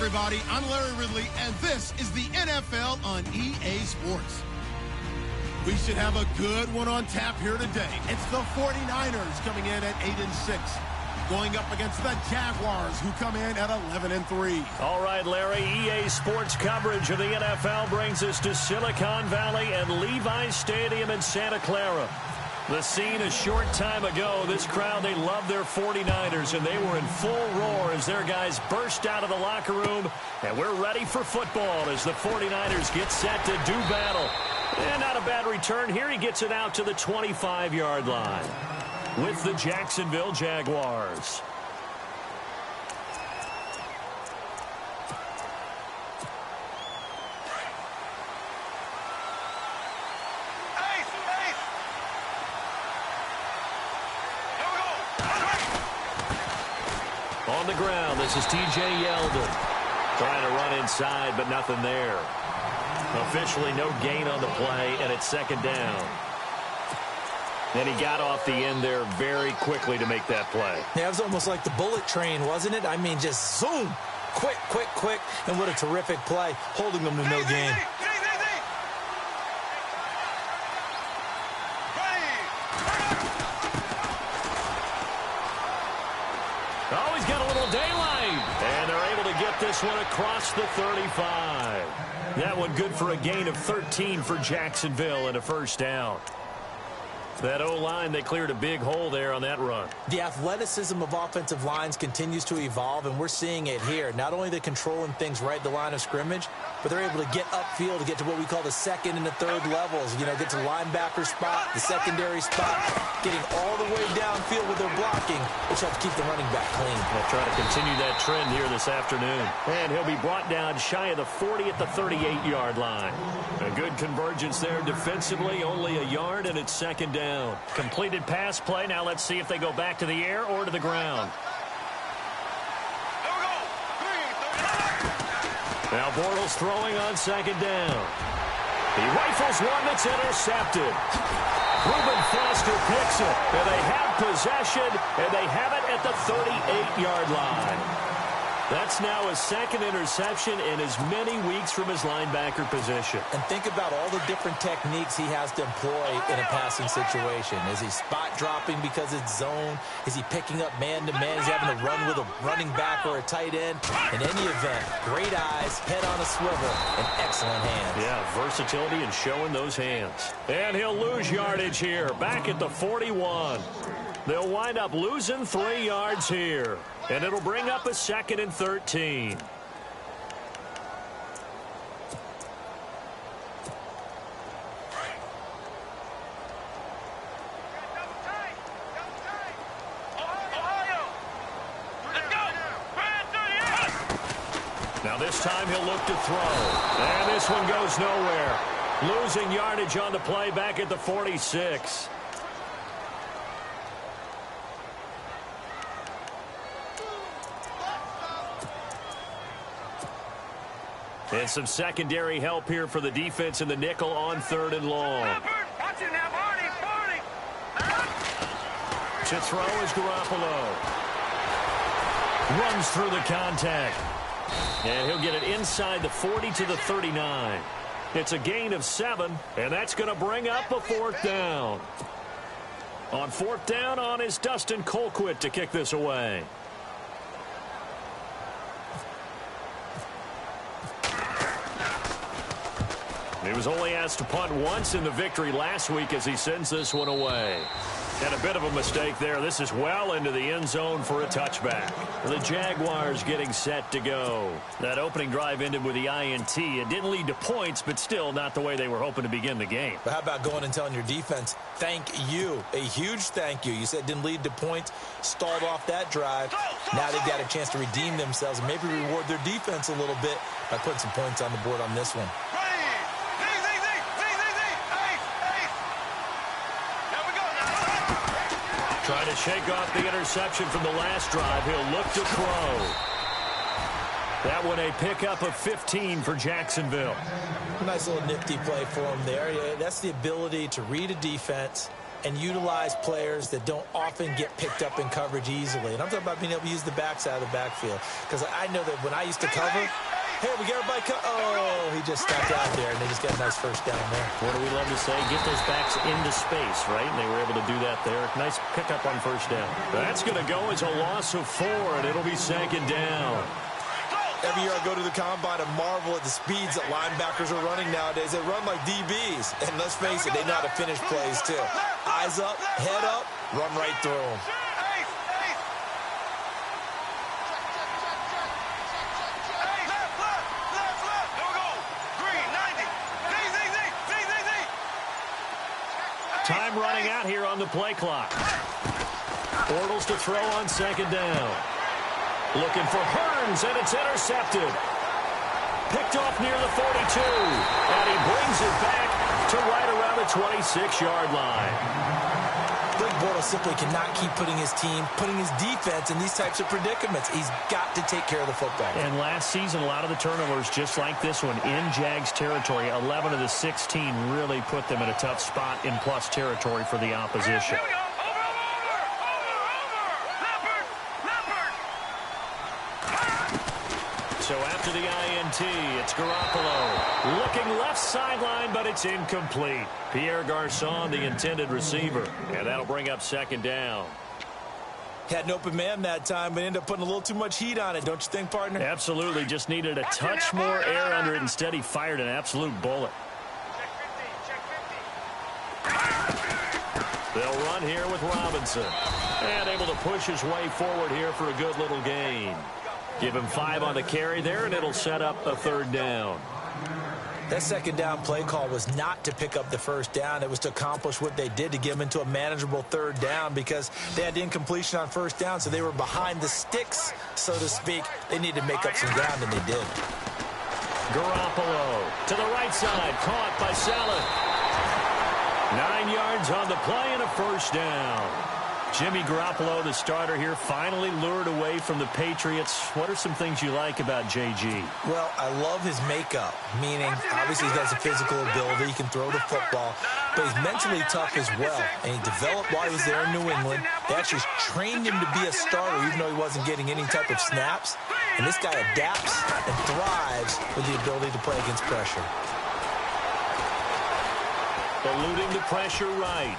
everybody. I'm Larry Ridley, and this is the NFL on EA Sports. We should have a good one on tap here today. It's the 49ers coming in at 8-6, going up against the Jaguars, who come in at 11-3. All right, Larry, EA Sports coverage of the NFL brings us to Silicon Valley and Levi's Stadium in Santa Clara. The scene a short time ago, this crowd, they love their 49ers, and they were in full roar as their guys burst out of the locker room. And we're ready for football as the 49ers get set to do battle. And not a bad return here. He gets it out to the 25-yard line with the Jacksonville Jaguars. On the ground, this is T.J. Yeldon. Trying to run inside, but nothing there. Officially no gain on the play, and it's second down. And he got off the end there very quickly to make that play. Yeah, it was almost like the bullet train, wasn't it? I mean, just zoom. Quick, quick, quick. And what a terrific play, holding them to no gain. Oh, he's got a little daylight. And they're able to get this one across the 35. That one good for a gain of 13 for Jacksonville and a first down. That O-line, they cleared a big hole there on that run. The athleticism of offensive lines continues to evolve, and we're seeing it here. Not only they're controlling things right at the line of scrimmage, but they're able to get upfield to get to what we call the second and the third levels. You know, get to the linebacker spot, the secondary spot, getting all the way downfield with their blocking, which helps keep the running back clean. They'll try to continue that trend here this afternoon. And he'll be brought down shy of the 40 at the 38-yard line. A good convergence there defensively, only a yard, and it's second down. Completed pass play. Now let's see if they go back to the air or to the ground. Now Bortles throwing on second down. He rifles one that's intercepted. Reuben Foster picks it. And they have possession, and they have it at the 38-yard line. That's now his second interception in as many weeks from his linebacker position. And think about all the different techniques he has to employ in a passing situation. Is he spot dropping because it's zone? Is he picking up man-to-man? Is he having to run with a running back or a tight end? In any event, great eyes, head on a swivel, and excellent hands. Yeah, versatility and showing those hands. And he'll lose yardage here, back at the 41. They'll wind up losing 3 yards here. And it'll bring up a second and 13. Now this time he'll look to throw. And this one goes nowhere. Losing yardage on the play back at the 46. And some secondary help here for the defense in the nickel on third and long. To throw is Garoppolo. Runs through the contact. And he'll get it inside the 40 to the 39. It's a gain of 7, and that's going to bring up a fourth down. On fourth down on is Dustin Colquitt to kick this away. He was only asked to punt once in the victory last week as he sends this one away. And a bit of a mistake there. This is well into the end zone for a touchback. The Jaguars getting set to go. That opening drive ended with the INT. It didn't lead to points, but still not the way they were hoping to begin the game. But how about going and telling your defense, thank you, a huge thank you. You said it didn't lead to points, stalled off that drive. Now they've got a chance to redeem themselves and maybe reward their defense a little bit by putting some points on the board on this one. Trying to shake off the interception from the last drive. He'll look to throw. That one a pickup of 15 for Jacksonville. Nice little nifty play for him there. Yeah, that's the ability to read a defense, and utilize players that don't often get picked up in coverage easily. And I'm talking about being able to use the backside of the backfield. Because I know that when I used to cover, hey, we got everybody oh, he just stepped out there, and they just got a nice first down there. What do we love to say? Get those backs into space, right? And they were able to do that there. Nice pickup on first down. That's going to go as a loss of 4, and it'll be second down. Every year I go to the combine and marvel at the speeds that linebackers are running nowadays. They run like DBs. And let's face it, they know how to finish plays too. Eyes up, head up, run right through them. Time running out here on the play clock. Bortles to throw on second down. Looking for Hearns, and it's intercepted. Picked off near the 42. And he brings it back to right around the 26-yard line. Blake Bortles simply cannot keep putting his team, putting his defense in these types of predicaments. He's got to take care of the football. And last season, a lot of the turnovers, just like this one, in Jags territory, 11 of the 16 really put them in a tough spot in plus territory for the opposition. So after the INT, it's Garoppolo. Looking left sideline, but it's incomplete. Pierre Garçon, the intended receiver. And that'll bring up second down. Had an open man that time, but ended up putting a little too much heat on it, don't you think, partner? Absolutely. Just needed a touch more air under it. Instead, he fired an absolute bullet. They'll run here with Robinson. And able to push his way forward here for a good little gain. Give him 5 on the carry there, and it'll set up a third down. That second down play call was not to pick up the first down. It was to accomplish what they did, to get them into a manageable third down, because they had incompletion on first down, so they were behind the sticks, so to speak. They needed to make up some ground, and they did. Garoppolo to the right side, caught by Saleh. 9 yards on the play and a first down. Jimmy Garoppolo, the starter here, finally lured away from the Patriots. What are some things you like about JG? Well, I love his makeup, meaning obviously he has a physical ability. He can throw the football, but he's mentally tough as well. And he developed while he was there in New England. They actually trained him to be a starter, even though he wasn't getting any type of snaps. And this guy adapts and thrives with the ability to play against pressure. Eluding the pressure right.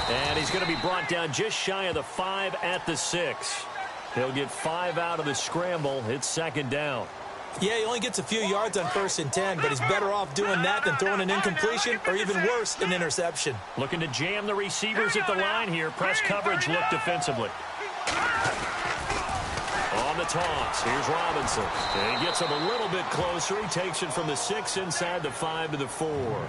And he's going to be brought down just shy of the 5 at the 6. He'll get 5 out of the scramble. It's second down. Yeah, he only gets a few yards on 1st and 10, but he's better off doing that than throwing an incompletion, or even worse, an interception. Looking to jam the receivers at the line here. Press coverage, look defensively. On the toss, here's Robinson. And he gets him a little bit closer. He takes it from the 6 inside the 5 to the 4.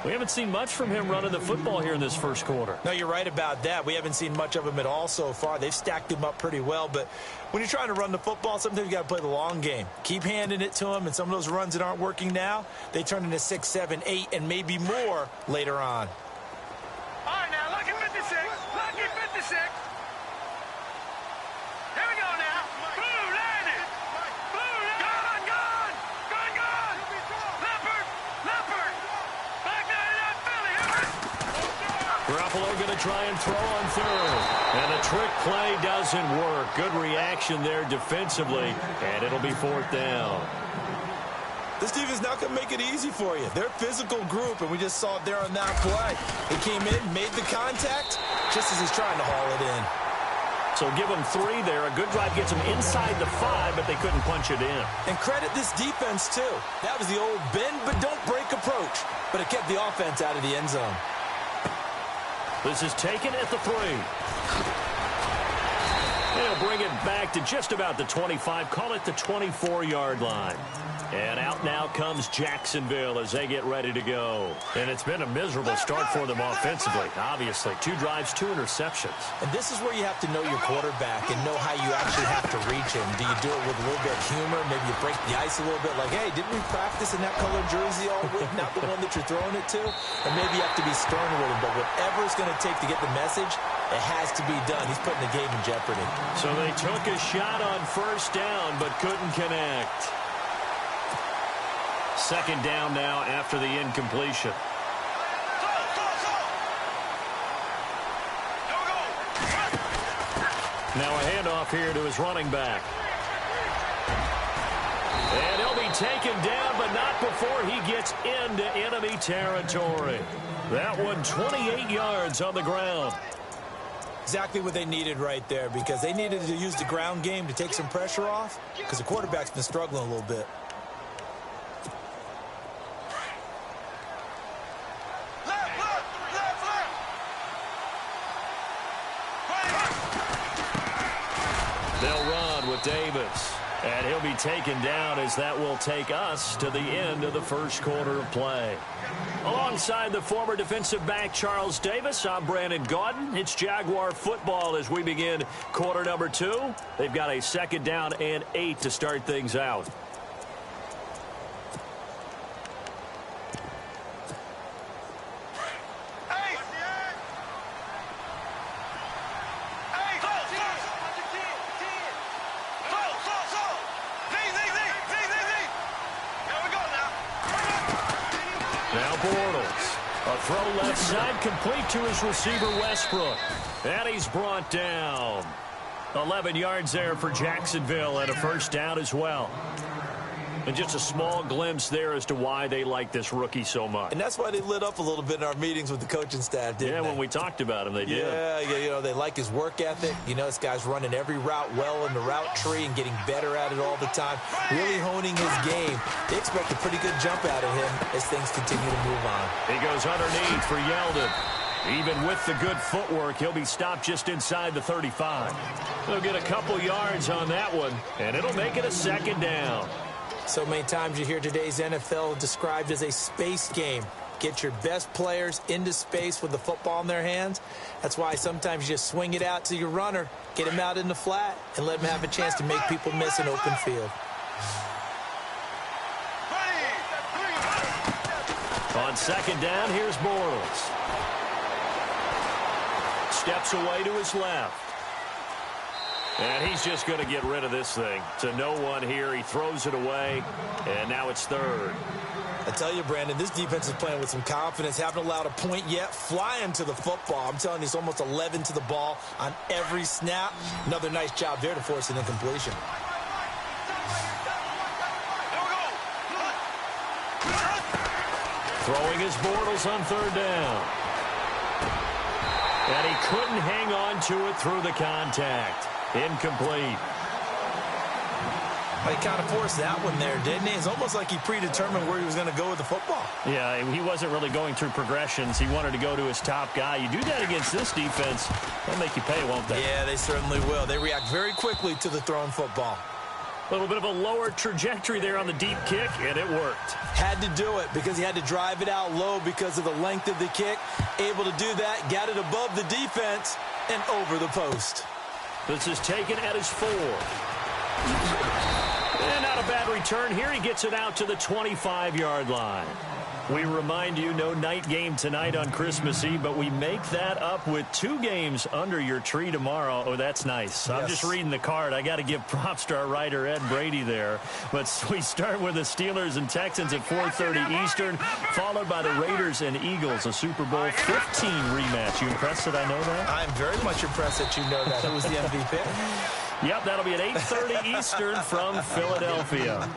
We haven't seen much from him running the football here in this first quarter. No, you're right about that. We haven't seen much of him at all so far. They've stacked him up pretty well, but when you're trying to run the football, sometimes you got to play the long game. Keep handing it to him, and some of those runs that aren't working now, they turn into 6, 7, 8, and maybe more later on. All right, now, lucky 56. Lucky 56. Here we go now. Blue landed. Blue landed. Gone. Leopard. Back there in that Philly. Garoppolo going to try and throw on third. And the trick play doesn't work. Good reaction there defensively. And it'll be 4th down. This defense not going to make it easy for you. They're a physical group, and we just saw it there on that play. He came in, made the contact, just as he's trying to haul it in. So give them 3 there. A good drive gets them inside the 5, but they couldn't punch it in. And credit this defense, too. That was the old bend but don't break approach, but it kept the offense out of the end zone. This is taken at the 3. They'll bring it back to just about the 25. Call it the 24-yard line. And out now comes Jacksonville as they get ready to go. And it's been a miserable start for them offensively, obviously. 2 drives, 2 interceptions. And this is where you have to know your quarterback and know how you actually have to reach him. Do you do it with a little bit of humor? Maybe you break the ice a little bit like, hey, didn't we practice in that colored jersey all week? Not the one that you're throwing it to? And maybe you have to be stern with him. But whatever it's going to take to get the message, it has to be done. He's putting the game in jeopardy. So they took a shot on first down but couldn't connect. Second down now after the incompletion. Now a handoff here to his running back. And he'll be taken down, but not before he gets into enemy territory. That one 28 yards on the ground. Exactly what they needed right there, because they needed to use the ground game to take some pressure off, because the quarterback's been struggling a little bit. They'll run with Davis. And he'll be taken down as that will take us to the end of the first quarter of play. Alongside the former defensive back Charles Davis, I'm Brandon Gaudin. It's Jaguar football as we begin quarter number 2. They've got a 2nd down and 8 to start things out. Throw left side, complete to his receiver, Westbrook. And he's brought down. 11 yards there for Jacksonville and a 1st down as well. And just a small glimpse there as to why they like this rookie so much. And that's why they lit up a little bit in our meetings with the coaching staff, didn't they? Yeah, when we talked about him, they did. Yeah, you know, they like his work ethic. You know, this guy's running every route well in the route tree and getting better at it all the time, really honing his game. They expect a pretty good jump out of him as things continue to move on. He goes underneath for Yeldon. Even with the good footwork, he'll be stopped just inside the 35. He'll get a couple yards on that one, and it'll make it a 2nd down. So many times you hear today's NFL described as a space game. Get your best players into space with the football in their hands. That's why sometimes you just swing it out to your runner, get him out in the flat, and let him have a chance to make people miss an open field. On 2nd down, here's Bortles. Steps away to his left. And he's just going to get rid of this thing. To no one here. He throws it away, and now it's 3rd. I tell you, Brandon, this defense is playing with some confidence. Haven't allowed a point yet. Flying to the football. I'm telling you, it's almost 11 to the ball on every snap. Another nice job there to force an incompletion. Throwing his Bortles on 3rd down. And he couldn't hang on to it through the contact. Incomplete. He kind of forced that one there, didn't he? It's almost like he predetermined where he was going to go with the football. Yeah, he wasn't really going through progressions. He wanted to go to his top guy. You do that against this defense, they'll make you pay, won't they? Yeah, they certainly will. They react very quickly to the thrown football. A little bit of a lower trajectory there on the deep kick, and it worked. Had to do it because he had to drive it out low because of the length of the kick. Able to do that, got it above the defense, and over the post. This is taken at his 4. And not a bad return here. He gets it out to the 25-yard line. We remind you, no night game tonight on Christmas Eve, but we make that up with 2 games under your tree tomorrow. Oh, that's nice. Yes. I'm just reading the card. I got to give props to our writer, Ed Brady, there. But we start with the Steelers and Texans at 4:30 Eastern, followed by the Raiders and Eagles, a Super Bowl 15 rematch. You impressed that I know that? I'm very much impressed that you know that. Who was the MVP? Yep, that'll be at 8:30 Eastern from Philadelphia.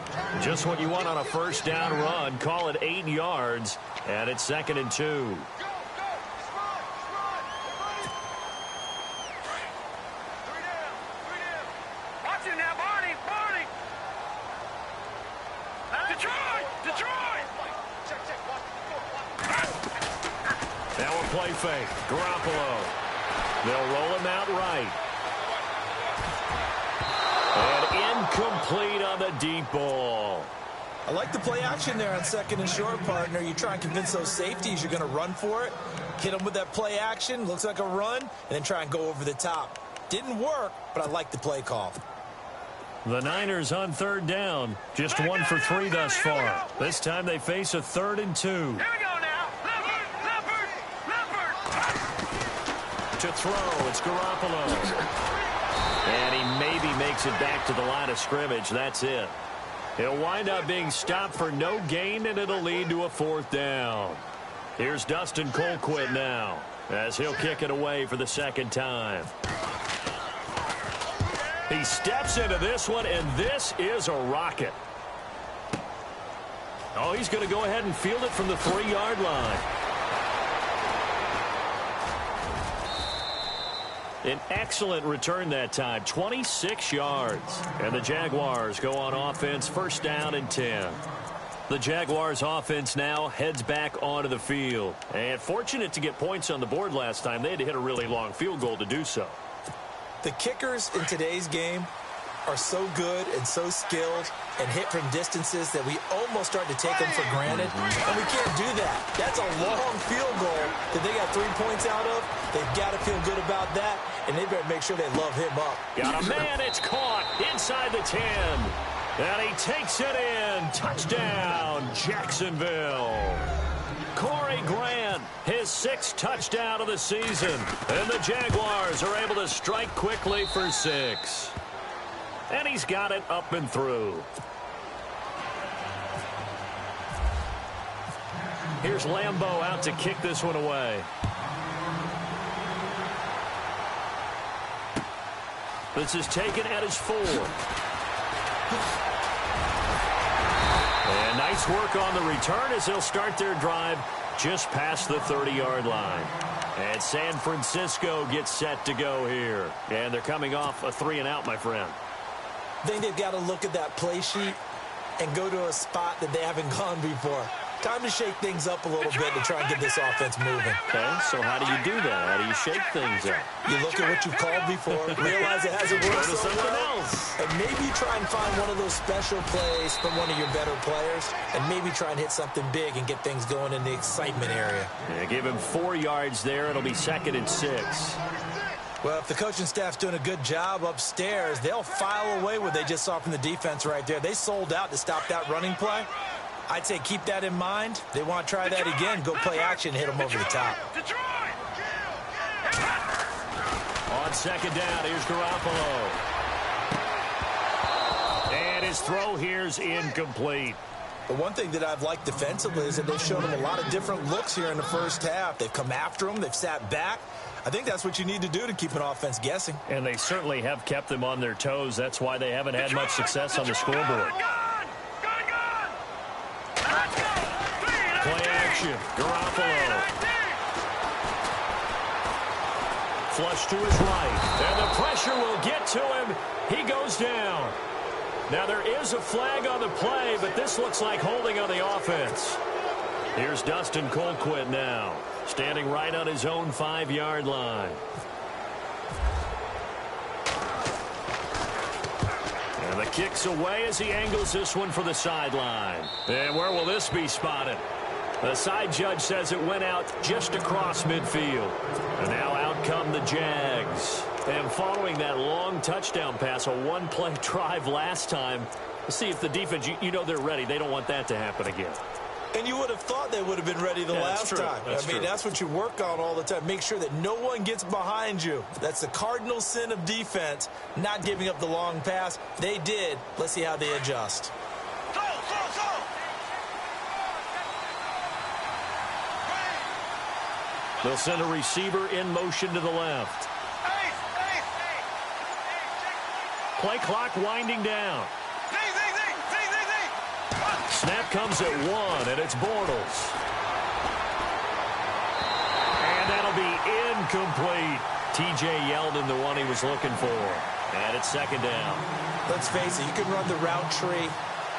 Just what you want on a 1st down run. Call it 8 yards, and it's 2nd and 2. Watch it now, Barney! Detroit! Now a play fake. Garoppolo. They'll roll him out right. And incomplete on the deep ball. I like the play action there on 2nd and short, partner. You try and convince those safeties you're going to run for it. Hit them with that play action. Looks like a run. And then try and go over the top. Didn't work, but I like the play call. The Niners on 3rd down. Just 1 for 3 thus far. This time they face a 3rd and 2. Here we go now. Leopard. To throw, it's Garoppolo. And he maybe makes it back to the line of scrimmage. That's it. He'll wind up being stopped for no gain, and it'll lead to a 4th down. Here's Dustin Colquitt now, as he'll kick it away for the 2nd time. He steps into this one, and this is a rocket. Oh, he's going to go ahead and field it from the 3-yard line. An excellent return that time, 26 yards. And the Jaguars go on offense, first down and 10. The Jaguars offense now heads back onto the field. And fortunate to get points on the board last time. They had to hit a really long field goal to do so. The kickers in today's game are so good and so skilled and hit from distances that we almost start to take them for granted. And we can't do that. That's a long field goal that they got 3 points out of. They've got to feel good about that, and they better make sure they love him up. Got a man. It's caught inside the 10. And he takes it in. Touchdown, Jacksonville. Corey Grant, his 6th touchdown of the season. And the Jaguars are able to strike quickly for 6. And he's got it up and through. Here's Lambeau out to kick this one away. This is taken at his 4. And nice work on the return as they'll start their drive just past the 30-yard line. And San Francisco gets set to go here. And they're coming off a 3-and-out, my friend. I think they've got to look at that play sheet and go to a spot that they haven't gone before. Time to shake things up a little bit to try and get this offense moving. Okay, so how do you do that? How do you shake things up? You look at what you've called before, realize it hasn't worked Go to so something well, else. and maybe try and find one of those special plays from one of your better players, and maybe try and hit something big and get things going in the excitement area. Yeah, give him 4 yards there. It'll be 2nd and 6. Well, if the coaching staff's doing a good job upstairs, they'll file away what they just saw from the defense right there. They sold out to stop that running play. I'd say keep that in mind. They want to try that again, go play action, hit them over the top. On 2nd down, here's Garoppolo. And his throw here's incomplete. The one thing that I've liked defensively is that they've shown them a lot of different looks here in the first half. They've come after them. They've sat back. I think that's what you need to do to keep an offense guessing. And they certainly have kept them on their toes. That's why they haven't had much success on the scoreboard. Play action. Garoppolo. Flush to his right. And the pressure will get to him. He goes down. Now there is a flag on the play, but this looks like holding on the offense. Here's Dustin Colquitt now, standing right on his own 5-yard line. And the kick's away as he angles this one for the sideline. And where will this be spotted? The side judge says it went out just across midfield. And now out come the Jags. And following that long touchdown pass, a one-play drive last time, let's see if the defense, you know they're ready. They don't want that to happen again. And you would have thought they would have been ready the last time. That's what you work on all the time. Make sure that no one gets behind you. That's the cardinal sin of defense, not giving up the long pass. They did. Let's see how they adjust. They'll send a receiver in motion to the left. Play clock winding down. Snap comes at 1, and it's Bortles. And that'll be incomplete. T.J. Yeldon, the one he was looking for. And it's 2nd down. Let's face it, you can run the route tree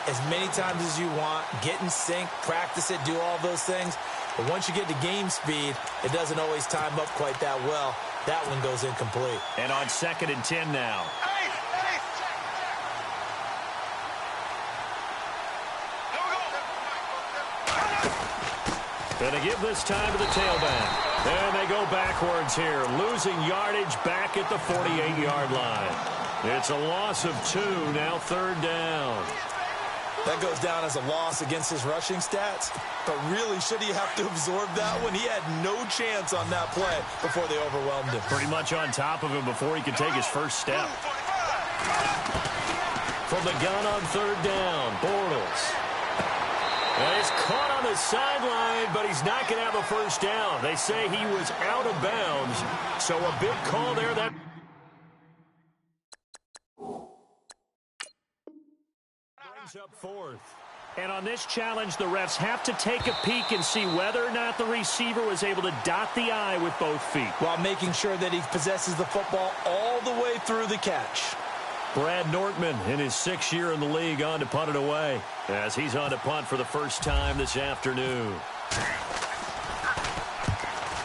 as many times as you want, get in sync, practice it, do all those things. But once you get to game speed, it doesn't always time up quite that well. That one goes incomplete. And on 2nd and 10 now. Gonna give this time to the tailback. And they go backwards here, losing yardage back at the 48-yard line. It's a loss of 2, now 3rd down. That goes down as a loss against his rushing stats. But really, should he have to absorb that one? He had no chance on that play before they overwhelmed him. Pretty much on top of him before he could take his first step. From the gun on 3rd down, Bortles. And he's caught on the sideline, but he's not going to have a first down. They say he was out of bounds, so a big call there. brings up fourth. And on this challenge, the refs have to take a peek and see whether or not the receiver was able to dot the I with both feet, while making sure that he possesses the football all the way through the catch. Brad Nortman, in his 6th year in the league, on to punt it away, as he's on to punt for the first time this afternoon.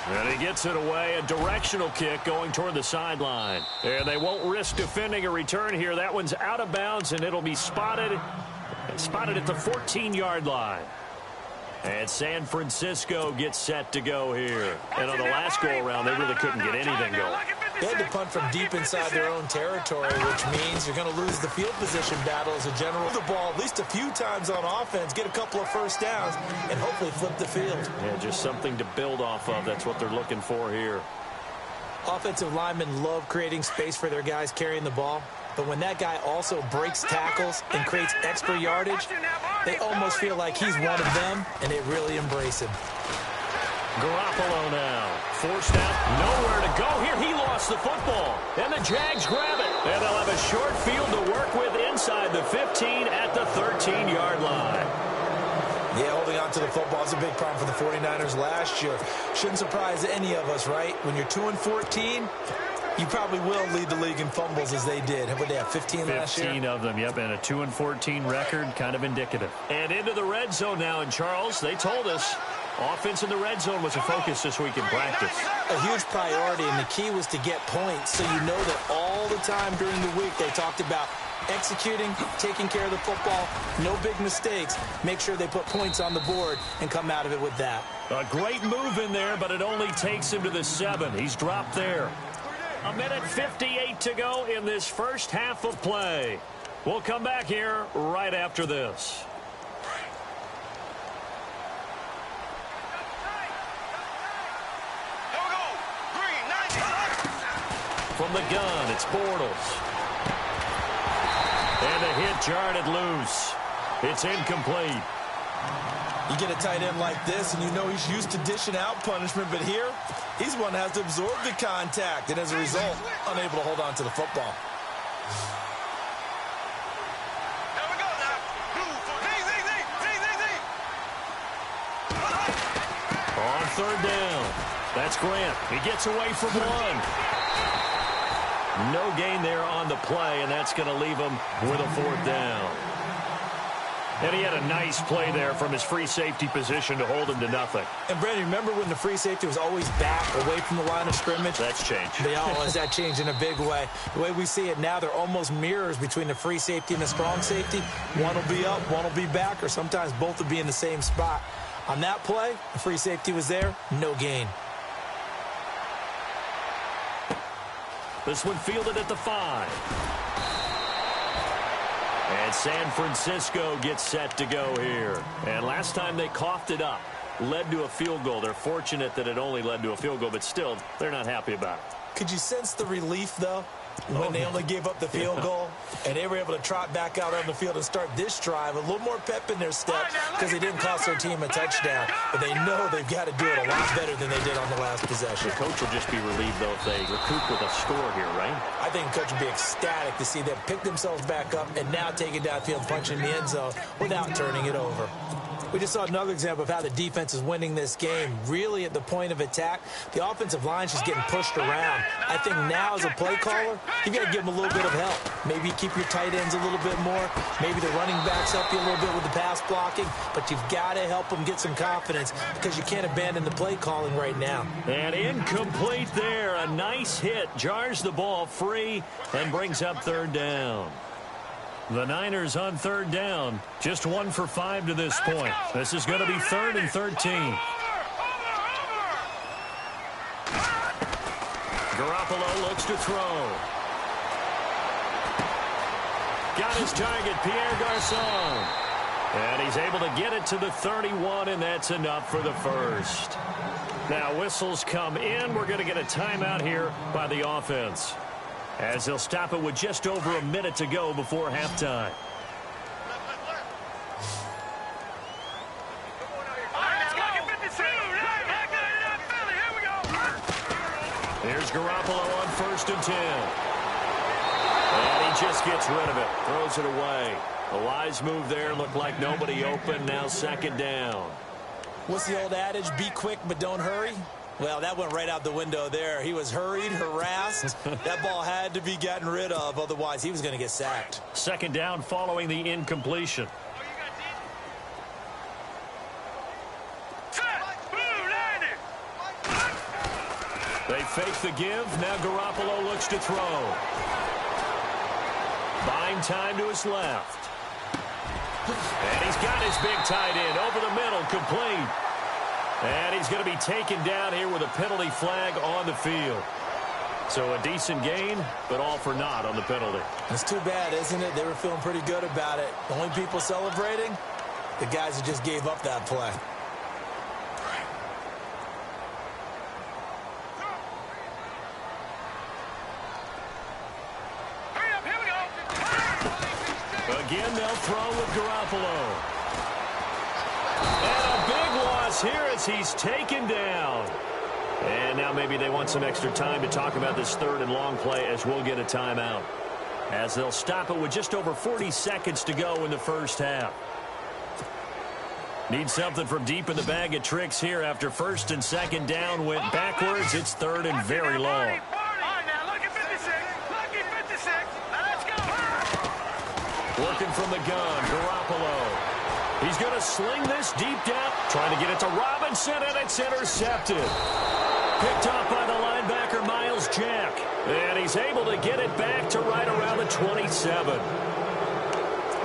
And he gets it away, a directional kick going toward the sideline. And they won't risk defending a return here. That one's out of bounds, and it'll be spotted at the 14-yard line. And San Francisco gets set to go here. And on the last go-around, they really couldn't get anything going. They had to punt from deep inside their own territory, which means you're going to lose the field position battle as a general. The ball at least a few times on offense, get a couple of first downs, and hopefully flip the field. Yeah, just something to build off of. That's what they're looking for here. Offensive linemen love creating space for their guys carrying the ball. But when that guy also breaks tackles and creates extra yardage, they almost feel like he's one of them, and they really embrace him. Garoppolo now. Forced out. Nowhere to go here. He lost the football. And the Jags grab it. And they'll have a short field to work with inside the 15 at the 13-yard line. Yeah, holding on to the football is a big problem for the 49ers last year. Shouldn't surprise any of us, right? When you're 2-14, you probably will lead the league in fumbles as they did. How about they have 15 last year? 15 of them, yep, and a 2-14 record, kind of indicative. And into the red zone now, and Charles, they told us offense in the red zone was a focus this week in practice. A huge priority, and the key was to get points, so you know that all the time during the week they talked about executing, taking care of the football, no big mistakes, make sure they put points on the board and come out of it with that. A great move in there, but it only takes him to the 7. He's dropped there. A minute 58 to go in this first half of play. We'll come back here right after this. From the gun, it's Bortles. And a hit jarred it loose. It's incomplete. You get a tight end like this, and you know he's used to dishing out punishment, but here, he's one that has to absorb the contact, and as a result, unable to hold on to the football. On third down, that's Grant. He gets away from one. No gain there on the play, and that's going to leave him with a 4th down. And he had a nice play there from his free safety position to hold him to nothing. And, Brandon, remember when the free safety was always back, away from the line of scrimmage? That's changed. That changed in a big way. The way we see it now, they're almost mirrors between the free safety and the strong safety. One will be up, one will be back, or sometimes both will be in the same spot. On that play, the free safety was there, no gain. This one fielded at the 5. And San Francisco gets set to go here. And last time they coughed it up, led to a field goal. They're fortunate that it only led to a field goal, but still, they're not happy about it. Could you sense the relief, though, when they only gave up the field goal and they were able to trot back out on the field and start this drive? A little more pep in their step because they didn't cost their team a touchdown. But they know they've got to do it a lot better than they did on the last possession. The coach will just be relieved, though, if they recoup with a score here, right? I think the coach would be ecstatic to see them pick themselves back up and now take it downfield, punching the end zone without turning it over. We just saw another example of how the defense is winning this game. Really at the point of attack, the offensive line is just getting pushed around. I think now as a play caller, you've got to give them a little bit of help. Maybe keep your tight ends a little bit more. Maybe the running backs help you a little bit with the pass blocking. But you've got to help them get some confidence because you can't abandon the play calling right now. And incomplete there. A nice hit. Jars the ball free and brings up 3rd down. The Niners on 3rd down. Just 1 for 5 to this point. This is going to be 3rd and 13. Garoppolo looks to throw. Got his target, Pierre Garçon. And he's able to get it to the 31, and that's enough for the first. Now whistles come in. We're going to get a timeout here by the offense, as they'll stop it with just over a minute to go before halftime. Here's Garoppolo on 1st and 10. And he just gets rid of it, throws it away. A wise move there. Looked like nobody open. Now second down. What's the old adage? Be quick, but don't hurry. Well, that went right out the window there. He was hurried, harassed. That ball had to be gotten rid of. Otherwise, he was going to get sacked. Second down following the incompletion. They fake the give. Now Garoppolo looks to throw. Buying time to his left. And he's got his big tight end over the middle, complete. And he's going to be taken down here with a penalty flag on the field. So a decent gain, but all for naught on the penalty. It's too bad, isn't it? They were feeling pretty good about it. The only people celebrating, the guys who just gave up that play. Again, they'll throw with Garoppolo. And a big loss here as he's taken down. And now maybe they want some extra time to talk about this third and long play as we'll get a timeout. As they'll stop it with just over 40 seconds to go in the first half. Need something from deep in the bag of tricks here after first and second down went backwards. It's third and very long. Working from the gun, Garoppolo. He's going to sling this deep down, trying to get it to Robinson, and it's intercepted. Picked off by the linebacker, Miles Jack. And he's able to get it back to right around the 27.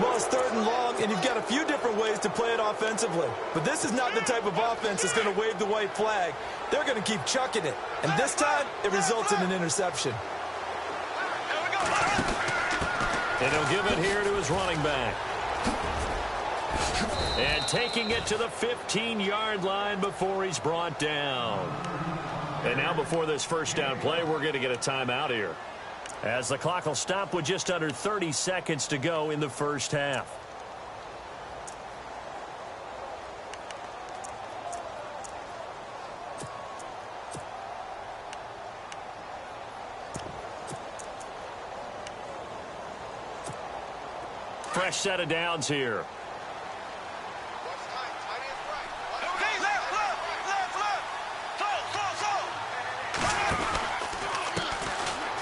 Well, it's third and long, and you've got a few different ways to play it offensively. But this is not the type of offense that's going to wave the white flag. They're going to keep chucking it. And this time, it results in an interception. And he'll give it here to his running back. And taking it to the 15-yard line before he's brought down. And now before this first down play, we're going to get a timeout here. As the clock will stop with just under 30 seconds to go in the first half. Fresh set of downs here.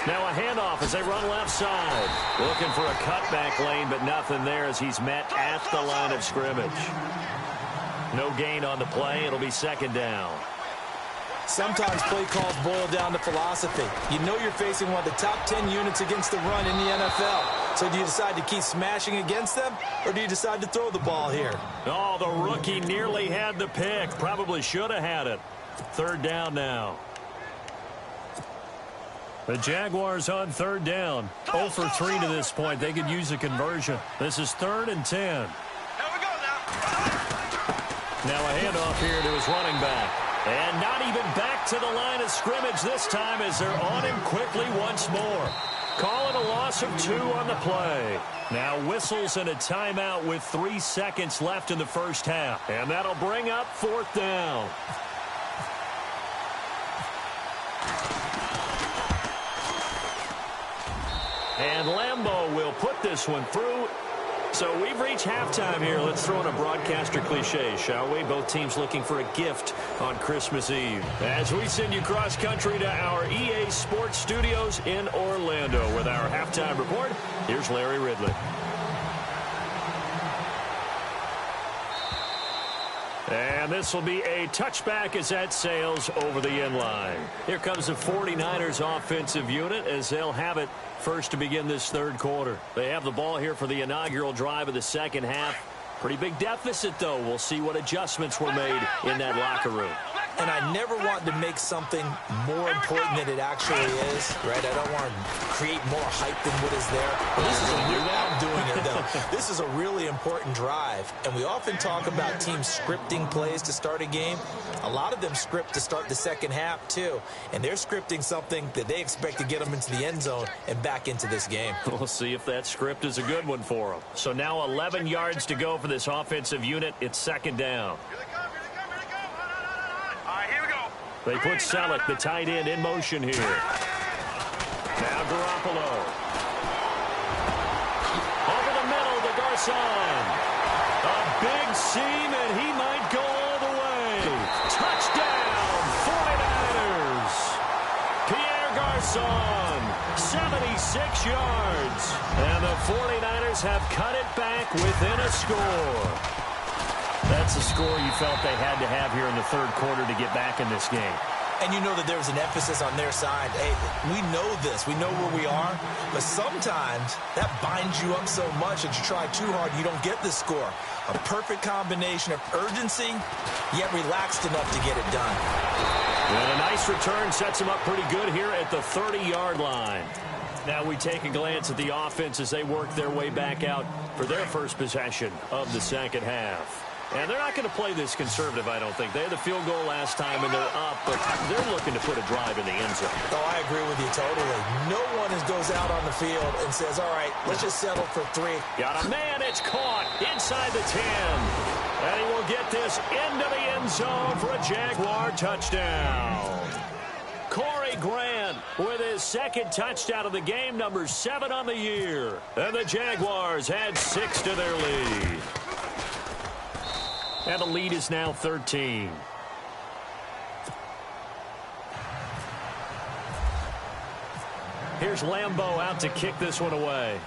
Now a handoff as they run left side. Looking for a cutback lane, but nothing there as he's met at the line of scrimmage. No gain on the play. It'll be second down. Sometimes play calls boil down to philosophy. You know you're facing one of the top 10 units against the run in the NFL. So do you decide to keep smashing against them, or do you decide to throw the ball here? Oh, the rookie nearly had the pick. Probably should have had it. Third down now. The Jaguars on third down. 0 for 3 to this point. They could use a conversion. This is 3rd and 10. Here we go now. Now a handoff here to his running back. And not even back to the line of scrimmage this time as they're on him quickly once more. Call it a loss of 2 on the play. Now whistles and a timeout with 3 seconds left in the first half. And that'll bring up 4th down. And Lambeau will put this one through. So we've reached halftime here. Let's throw in a broadcaster cliche, shall we? Both teams looking for a gift on Christmas Eve. As we send you cross-country to our EA Sports Studios in Orlando with our halftime report, here's Larry Ridley. And this will be a touchback as that sails over the end line. Here comes the 49ers offensive unit as they'll have it first to begin this third quarter. They have the ball here for the inaugural drive of the second half. Pretty big deficit, though. We'll see what adjustments were made in that locker room. And I never want to make something more important than it actually is, right? I don't want to create more hype than what is there. But this is a real, I'm doing it, though. This is a really important drive. And we often talk about teams scripting plays to start a game. A lot of them script to start the second half, too. And they're scripting something that they expect to get them into the end zone and back into this game. We'll see if that script is a good one for them. So now 11 yards to go for this offensive unit. It's second down. They put Selleck, the tight end, in motion here. Now Garoppolo. Over the middle to Garcon. A big seam, and he might go all the way. Touchdown, 49ers. Pierre Garcon, 76 yards. And the 49ers have cut it back within a score. That's a score you felt they had to have here in the third quarter to get back in this game. And you know that there was an emphasis on their side. Hey, we know this. We know where we are. But sometimes that binds you up so much that you try too hard, you don't get this score. A perfect combination of urgency, yet relaxed enough to get it done. And a nice return sets them up pretty good here at the 30-yard line. Now we take a glance at the offense as they work their way back out for their first possession of the second half. And they're not going to play this conservative, I don't think. They had the field goal last time, and they're up, but they're looking to put a drive in the end zone. Oh, I agree with you totally. No one goes out on the field and says, all right, let's just settle for 3. Got a man. It's caught inside the 10. And he will get this into the end zone for a Jaguar touchdown. Corey Grant with his second touchdown of the game, number 7 on the year. And the Jaguars add 6 to their lead. And the lead is now 13. Here's Lambeau out to kick this one away.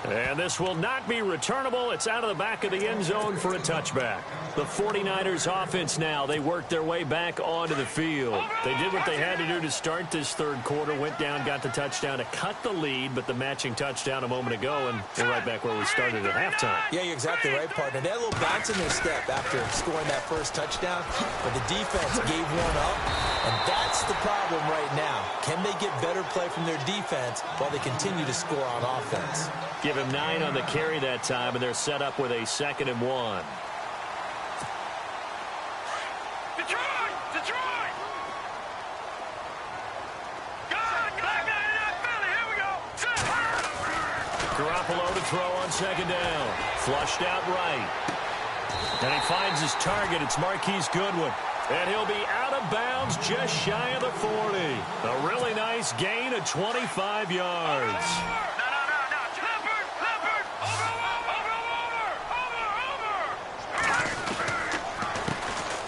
And this will not be returnable. It's out of the back of the end zone for a touchback. The 49ers offense now, they worked their way back onto the field. They did what they had to do to start this third quarter, went down, got the touchdown to cut the lead, but the matching touchdown a moment ago, and we're right back where we started at halftime. Yeah, you're exactly right, partner. They had a little bounce in their step after scoring that first touchdown, but the defense gave one up, and that's the problem right now. Can they get better play from their defense while they continue to score on offense? Give him 9 on the carry that time, and they're set up with a 2nd and 1. Detroit! Here we go! Garoppolo to throw on 2nd down. Flushed out right. And he finds his target. It's Marquise Goodwin. And he'll be out of bounds just shy of the 40. A really nice gain of 25 yards.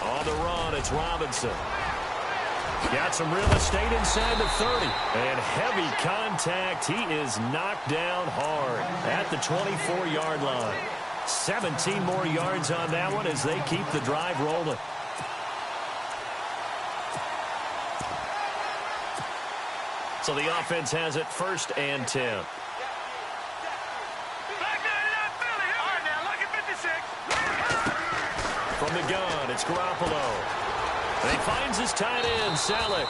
On the run, it's Robinson. Got some real estate inside the 30. And heavy contact. He is knocked down hard at the 24-yard line. 17 more yards on that one as they keep the drive rolling. So the offense has it 1st and 10. From the gun, it's Garoppolo. And he finds his tight end, Salek.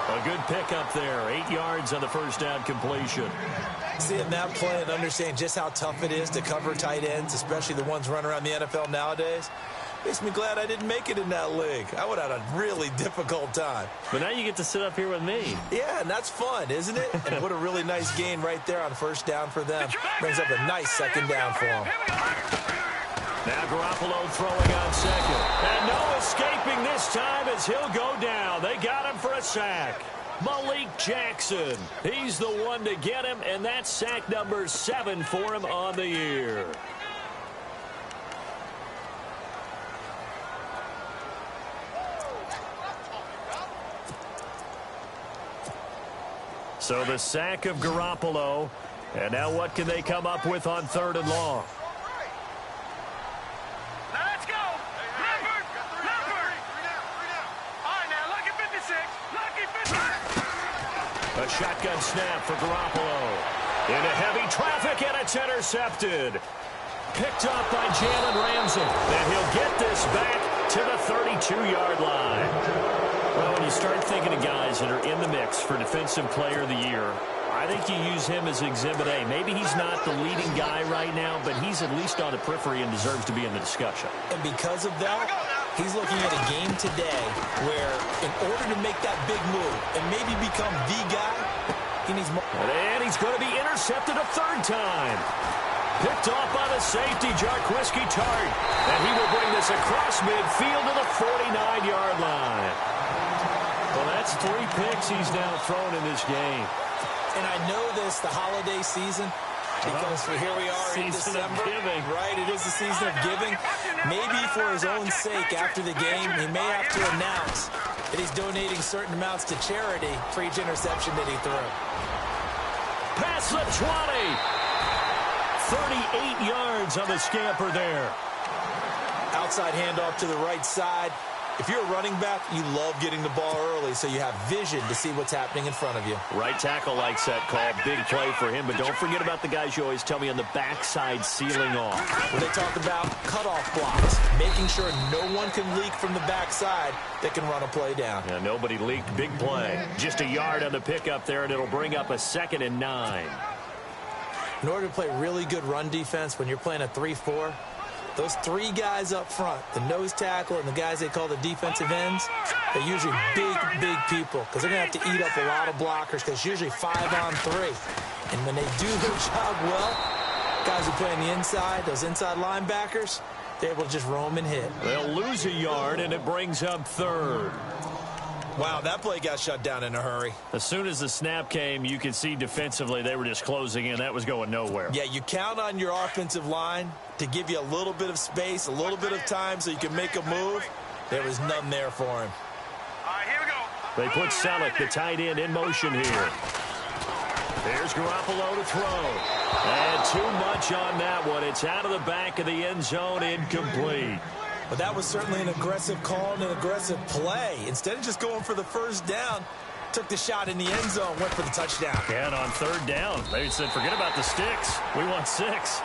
A good pickup there. 8 yards on the first down completion. Seeing that play and understanding just how tough it is to cover tight ends, especially the ones running around the NFL nowadays, makes me glad I didn't make it in that league. I would have had a really difficult time. But now you get to sit up here with me. Yeah, and that's fun, isn't it? And what a really nice gain right there on 1st down for them. Brings up a nice 2nd down for them. Now Garoppolo throwing on 2nd. And no escaping this time as he'll go down. They got him for a sack. Malik Jackson. He's the one to get him, and that's sack number 7 for him on the year. So the sack of Garoppolo. And now what can they come up with on 3rd and long? Let's go! Leopard! All right, now, lucky 56. Lucky 56. A shotgun snap for Garoppolo. Into heavy traffic, and it's intercepted. Picked up by Jalen Ramsey. And he'll get this back to the 32-yard line. Well, when you start thinking of guys that are in the mix for Defensive Player of the Year, I think you use him as Exhibit A. Maybe he's not the leading guy right now, but he's at least on the periphery and deserves to be in the discussion. And because of that, he's looking at a game today where in order to make that big move and maybe become the guy, he needs more. And he's going to be intercepted a 3rd time. Picked off by the safety, Jarquiski Tart. And he will bring this across midfield to the 49-yard line. Well, that's 3 picks he's now thrown in this game. And I know this, the holiday season, because here we are in December. Right, it is the season of giving. Maybe for his own sake, after the game, he may have to announce that he's donating certain amounts to charity for each interception that he threw. Past the 20. 38 yards on the scamper there. Outside handoff to the right side. If you're a running back, you love getting the ball early so you have vision to see what's happening in front of you. Right tackle likes that call. Big play for him, but don't forget about the guys you always tell me on the backside sealing off. When they talk about cutoff blocks, making sure no one can leak from the backside that can run a play down. Yeah, nobody leaked. Big play. Just a yard on the pickup there, and it'll bring up a 2nd and 9. In order to play really good run defense when you're playing a 3-4, those 3 guys up front, the nose tackle and the guys they call the defensive ends, they're usually big people because they're going to have to eat up a lot of blockers because it's usually 5-on-3. And when they do their job well, guys who play on the inside, those inside linebackers, they're able to just roam and hit. They'll lose a yard, and it brings up 3rd. Wow, that play got shut down in a hurry. As soon as the snap came, you could see defensively they were just closing in. That was going nowhere. Yeah, you count on your offensive line to give you a little bit of space, a little bit of time so you can make a move. There was none there for him. All right, here we go. They put Selleck, the tight end, in motion here. There's Garoppolo to throw. And too much on that one. It's out of the back of the end zone, incomplete. But that was certainly an aggressive call and an aggressive play. Instead of just going for the first down, took the shot in the end zone, went for the touchdown. And on 3rd down, they said, forget about the sticks. We want 6.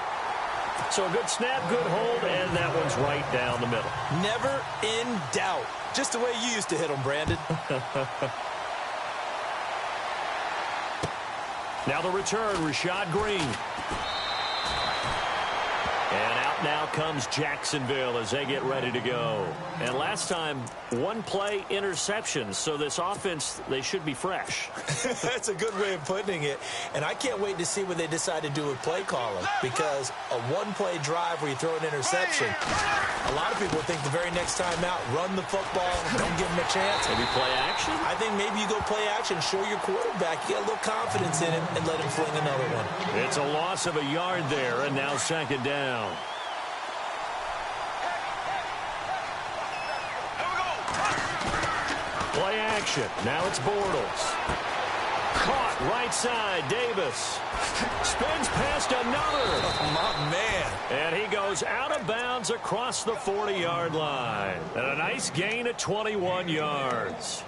So a good snap, good hold, and that one's right down the middle. Never in doubt. Just the way you used to hit them, Brandon. Now the return, Rashad Green. And out now comes Jacksonville as they get ready to go. And last time, 1 play interception. So this offense, they should be fresh. That's a good way of putting it. And I can't wait to see what they decide to do with play calling. Because a 1-play drive where you throw an interception, a lot of people think the very next time out, run the football, don't give them a chance. Maybe play action? I think maybe you go play action, show your quarterback, you get a little confidence in him, and let him fling another one. It's a loss of a yard there, and now 2nd down. Play action. Now it's Bortles. Caught right side. Davis spins past another. Oh, my man. And he goes out of bounds across the 40-yard line. And a nice gain of 21 yards.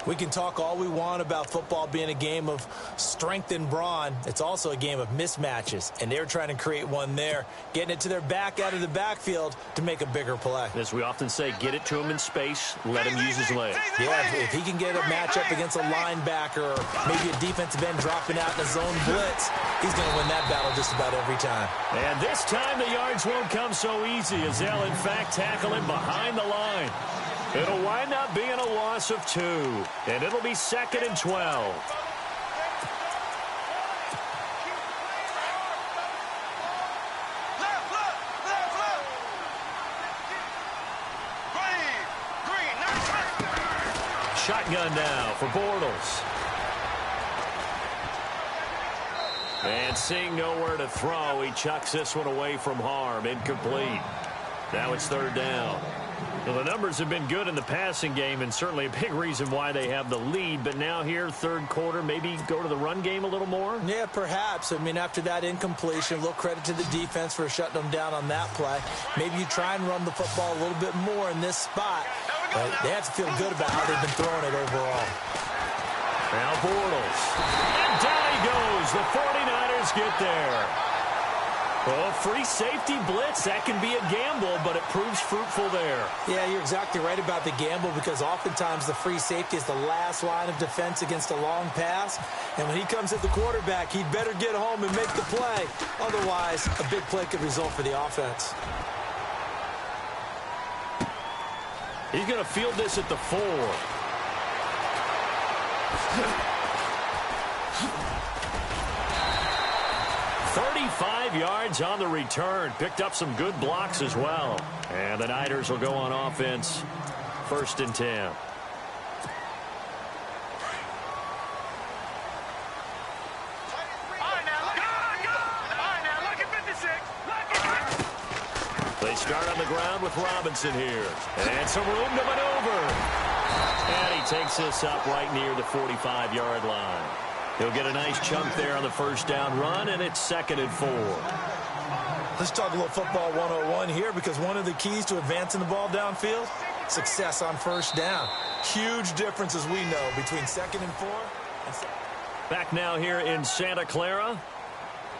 We can talk all we want about football being a game of strength and brawn. It's also a game of mismatches, and they're trying to create one there, getting it to their back out of the backfield to make a bigger play. As we often say, get it to him in space, let him use his legs. Yeah, if he can get a matchup against a linebacker or maybe a defensive end dropping out in a zone blitz, he's going to win that battle just about every time. And this time the yards won't come so easy as they'll, in fact, tackle him behind the line. It'll wind up being a loss of 2, and it'll be 2nd and 12. Shotgun now for Bortles. And seeing nowhere to throw, he chucks this one away from harm. Incomplete. Now it's 3rd down. Well, the numbers have been good in the passing game, and certainly a big reason why they have the lead. But now here, 3rd quarter, maybe go to the run game a little more? Yeah, perhaps. I mean, after that incompletion, a little credit to the defense for shutting them down on that play. Maybe you try and run the football a little bit more in this spot. But they have to feel good about how they've been throwing it overall. Now Bortles. And down he goes. The 49ers get there. Well, free safety blitz, that can be a gamble, but it proves fruitful there. Yeah, you're exactly right about the gamble because oftentimes the free safety is the last line of defense against a long pass. And when he comes at the quarterback, he'd better get home and make the play. Otherwise, a big play could result for the offense. He's going to field this at the 4. 35 yards on the return. Picked up some good blocks as well. And the Niners will go on offense. 1st and 10. They start on the ground with Robinson here. And some room to maneuver. And he takes this up right near the 45-yard line. He'll get a nice chunk there on the first down run, and it's 2nd and 4. Let's talk a little football 101 here, because one of the keys to advancing the ball downfield, success on first down. Huge difference, as we know, between 2nd and 4. Back now here in Santa Clara.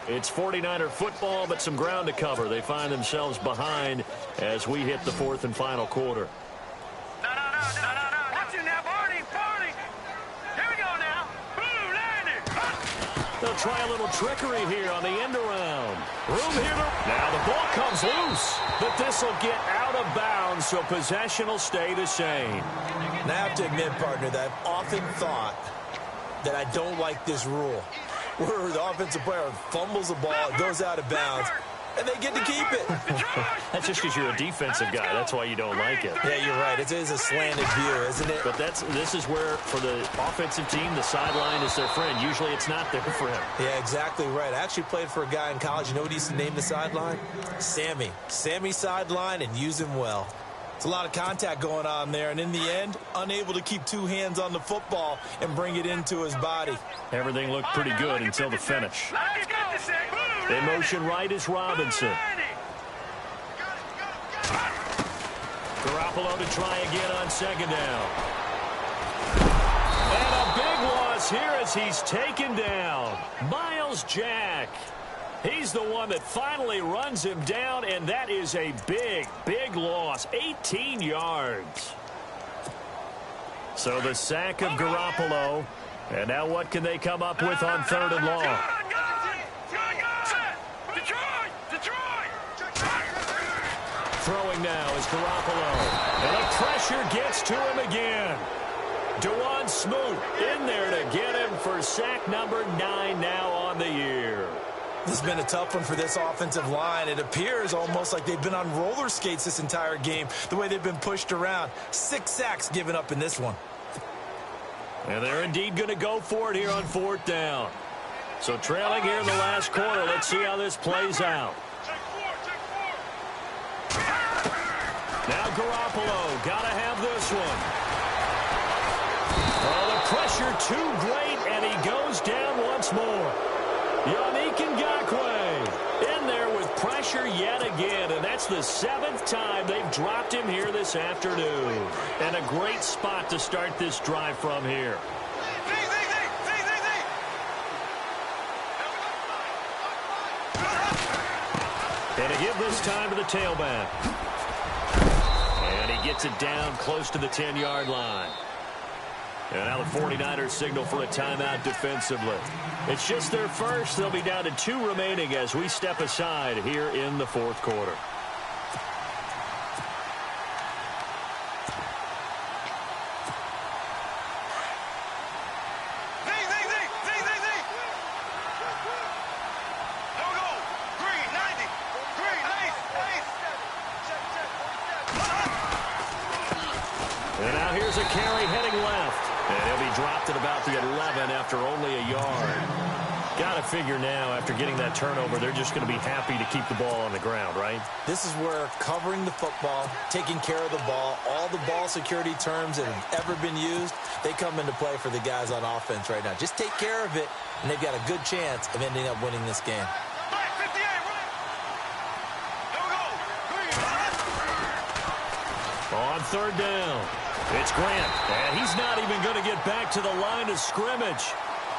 It's 49er football, but some ground to cover. They find themselves behind as we hit the 4th and final quarter. No. Watch it now, Barney. Here we go now. Boom, landed. They'll try a little trickery here on the end around. Room here. Now the ball comes loose, but this will get out of bounds, so possession will stay the same. Now I have to admit, partner, that I've often thought that I don't like this rule, where the offensive player fumbles the ball, it goes out of bounds, and they get to keep it. That's just because you're a defensive guy. That's why you don't like it. Yeah, you're right. It is a slanted view, isn't it? But this is where, for the offensive team, the sideline is their friend. Usually it's not there for him. Yeah, exactly right. I actually played for a guy in college. You know what he used to name the sideline? Sammy. Sammy sideline, and use him well. It's a lot of contact going on there, and in the end, unable to keep two hands on the football and bring it into his body. Everything looked pretty good until the finish. In motion right is Robinson. Garoppolo to try again on 2nd down. And a big loss here as he's taken down. Miles Jack. He's the one that finally runs him down, and that is a big, big loss. 18 yards. So the sack of Garoppolo. And now what can they come up with on 3rd and long? Throwing now is Garoppolo. And the pressure gets to him again. Dewan Smoot in there to get him for sack number 9 now on the year. This has been a tough one for this offensive line. It appears almost like they've been on roller skates this entire game, the way they've been pushed around. 6 sacks given up in this one. And they're indeed going to go for it here on 4th down. So trailing here in the last quarter. Let's see how this plays out. Now Garoppolo, got to have this one. Oh, the pressure too great, and he goes down once more. Yannick Ngakoue in there with pressure yet again, and that's the 7th time they've dropped him here this afternoon. And a great spot to start this drive from here. And a give this time to the tailback. And he gets it down close to the 10-yard line. And now the 49ers signal for a timeout defensively. It's just their first. They'll be down to 2 remaining as we step aside here in the 4th quarter. And now here's a carry heading left. And he'll be dropped at about the 11 after only a yard. Got to figure now, after getting that turnover, they're just going to be happy to keep the ball on the ground, right? This is where covering the football, taking care of the ball, all the ball security terms that have ever been used, they come into play for the guys on offense right now. Just take care of it, and they've got a good chance of ending up winning this game. On 3rd down, it's Grant, and he's not even going to get back to the line of scrimmage.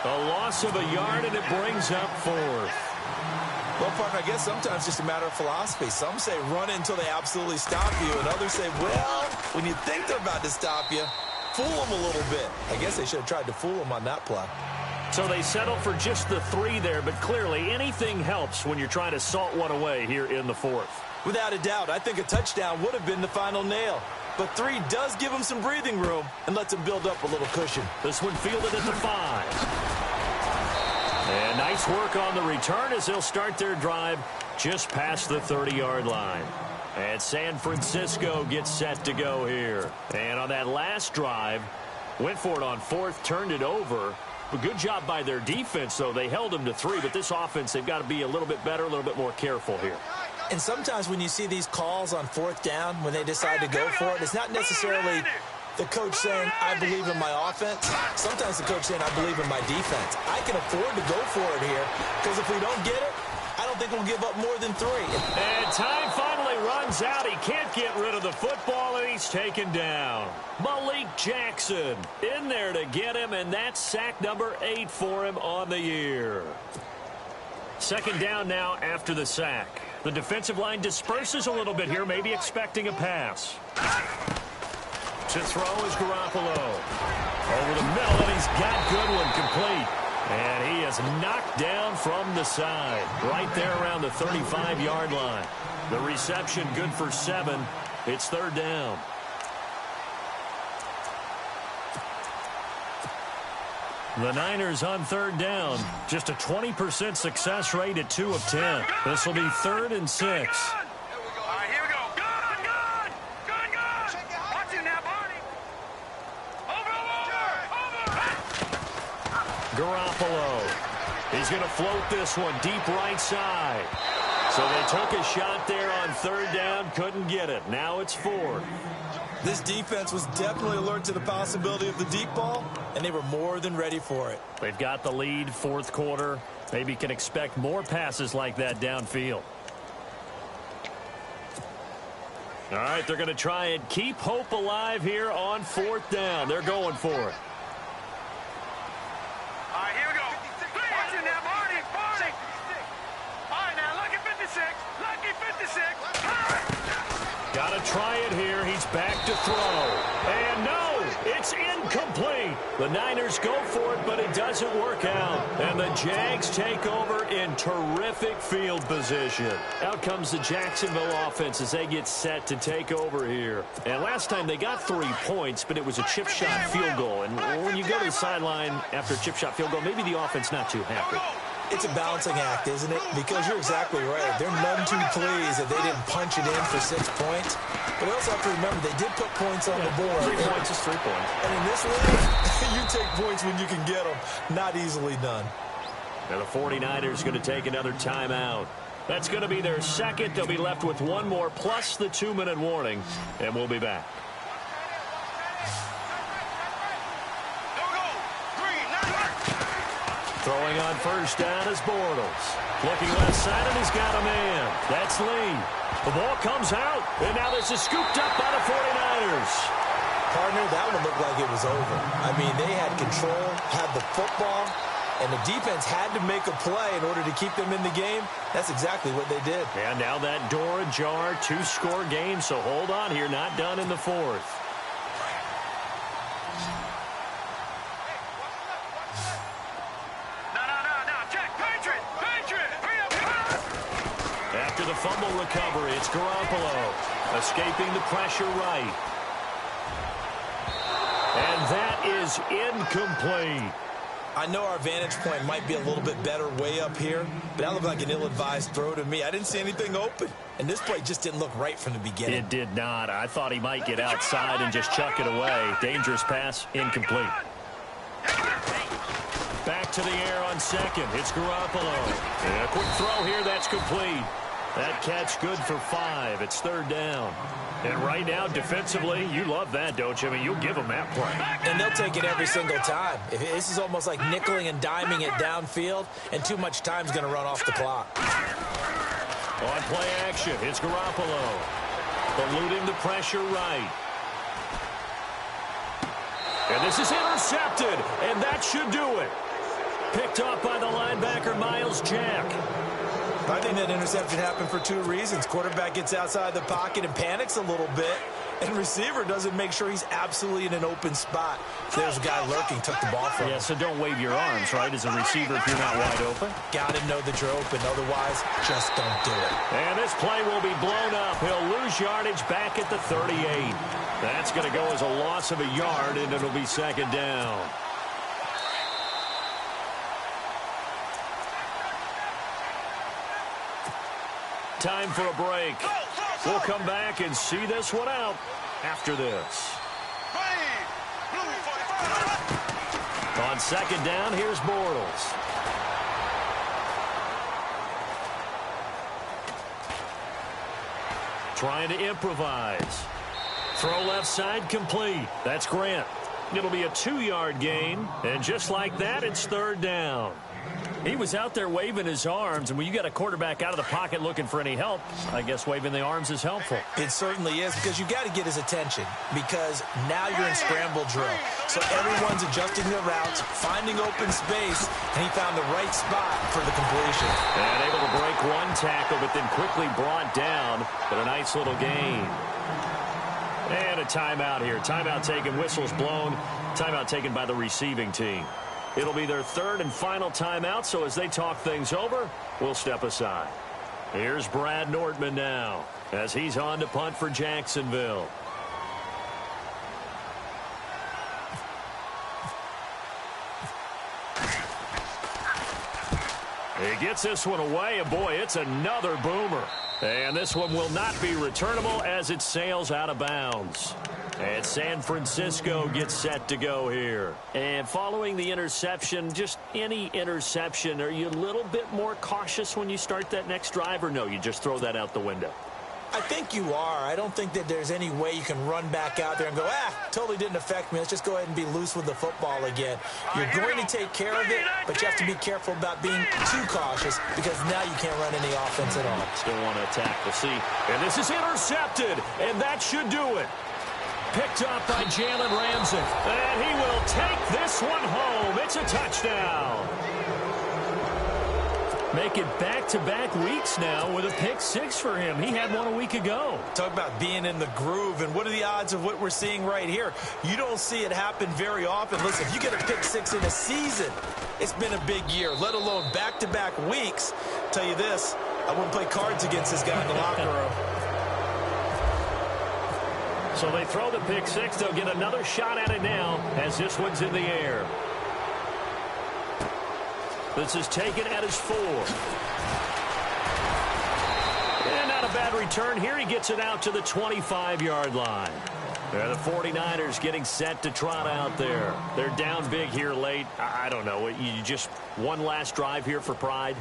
A loss of a yard, and it brings up 4th. Well, partner, I guess sometimes it's just a matter of philosophy. Some say run until they absolutely stop you, and others say, well, when you think they're about to stop you, fool them a little bit. I guess they should have tried to fool them on that play. So they settle for just the 3 there, but clearly anything helps when you're trying to salt one away here in the 4th. Without a doubt, I think a touchdown would have been the final nail. But 3 does give them some breathing room and lets them build up a little cushion. This one fielded at the 5. And nice work on the return as they'll start their drive just past the 30-yard line. And San Francisco gets set to go here. And on that last drive, went for it on 4th, turned it over. But good job by their defense, though. They held them to 3, but this offense, they've got to be a little bit better, a little bit more careful here. And sometimes when you see these calls on fourth down, when they decide to go for it, it's not necessarily the coach saying, I believe in my offense. Sometimes the coach saying, I believe in my defense. I can afford to go for it here because if we don't get it, I don't think we'll give up more than 3. And time finally runs out. He can't get rid of the football, and he's taken down. Malik Jackson in there to get him, and that's sack number 8 for him on the year. Second down now after the sack. The defensive line disperses a little bit here, maybe expecting a pass. To throw is Garoppolo. Over the middle, and he's got Goodwin complete. And he is knocked down from the side, right there around the 35-yard line. The reception good for 7. It's third down. The Niners on third down. Just a 20% success rate at 2 of 10. This will be 3rd and 6. All right, here we go. Good. Watch it now, Barney. Over. Garoppolo. He's going to float this one deep right side. So they took a shot there on third down, couldn't get it. Now it's 4th. This defense was definitely alert to the possibility of the deep ball, and they were more than ready for it. They've got the lead, fourth quarter. Maybe can expect more passes like that downfield. All right, they're going to try and keep hope alive here on fourth down. They're going for it. All right, here we go. Watch it now, Barney. All right, now, lucky 56. Got to try it here. He's back to throw. And no, it's incomplete. The Niners go for it, but it doesn't work out. And the Jags take over in terrific field position. Out comes the Jacksonville offense as they get set to take over here. And last time they got 3 points, but it was a chip shot field goal. And when you go to the sideline after a chip shot field goal, maybe the offense not too happy. It's a balancing act, isn't it? Because you're exactly right. They're none too pleased that they didn't punch it in for 6 points. But we also have to remember they did put points on the board. 3 points is 3 points. And in this league, you take points when you can get them. Not easily done. Now the 49ers going to take another timeout. That's going to be their second. They'll be left with one more plus the 2-minute warning. And we'll be back. Throwing on first down is Bortles. Looking left side, and he's got a man. That's Lee. The ball comes out, and now this is scooped up by the 49ers. Partner, that one looked like it was over. I mean, they had control, had the football, and the defense had to make a play in order to keep them in the game. That's exactly what they did. And now that door ajar, 2-score game, so hold on here, not done in the 4th. The fumble recovery, it's Garoppolo escaping the pressure right. And that is incomplete. I know our vantage point might be a little bit better way up here, but that looked like an ill-advised throw to me. I didn't see anything open, and this play just didn't look right from the beginning. It did not. I thought he might get outside and just chuck it away. Dangerous pass, incomplete. Back to the air on second. It's Garoppolo. And a quick throw here, that's complete. That catch good for 5. It's third down. And right now, defensively, you love that, don't you? I mean, you'll give them that play. And they'll take it every single time. This is almost like nickeling and diming it downfield, and too much time's going to run off the clock. On play action, it's Garoppolo. Eluding the pressure right. And this is intercepted, and that should do it. Picked off by the linebacker, Miles Jack. I think that interception happened for 2 reasons. Quarterback gets outside the pocket and panics a little bit, and receiver doesn't make sure he's absolutely in an open spot. So there's a guy lurking, took the ball from him. Yeah, so don't wave your arms, right, as a receiver if you're not wide open. Got to know that you're open. Otherwise, just don't do it. And this play will be blown up. He'll lose yardage back at the 38. That's going to go as a loss of a yard, and it'll be second down. Time for a break. We'll come back and see this one out after this. On second down, here's Bortles. trying to improvise. Throw left side complete. That's Grant. It'll be a 2-yard gain, and just like that, it's third down. He was out there waving his arms, and when you got a quarterback out of the pocket looking for any help, I guess waving the arms is helpful. It certainly is, because you got to get his attention, because now you're in scramble drill. So everyone's adjusting their routes, finding open space, and he found the right spot for the completion. And able to break one tackle, but then quickly brought down, but a nice little gain. And a timeout here. Timeout taken, whistles blown. Timeout taken by the receiving team. It'll be their third and final timeout, so as they talk things over, we'll step aside. Here's Brad Nordman now, as he's on to punt for Jacksonville. He gets this one away, and boy, it's another boomer. And this one will not be returnable as it sails out of bounds. And San Francisco gets set to go here. And following the interception, just any interception, are you a little bit more cautious when you start that next drive, or no, you just throw that out the window? I think you are. I don't think that there's any way you can run back out there and go, totally didn't affect me. Let's just go ahead and be loose with the football again. You're going to take care of it, but you have to be careful about being too cautious, because now you can't run any offense at all. Still want to attack. We'll see. And this is intercepted, and that should do it. Picked up by Jalen Ramsey. And he will take this one home. It's a touchdown. Make it back-to-back weeks now with a pick 6 for him. He had one a week ago. Talk about being in the groove, and what are the odds of what we're seeing right here? You don't see it happen very often. Listen, if you get a pick 6 in a season, it's been a big year, let alone back-to-back weeks. Tell you this, I wouldn't play cards against this guy in the locker room. So they throw the pick 6. They'll get another shot at it now as this one's in the air. This is taken at his 4. And not a bad return here. He gets it out to the 25-yard line. The 49ers getting set to trot out there. They're down big here late. I don't know. You just one last drive here for pride?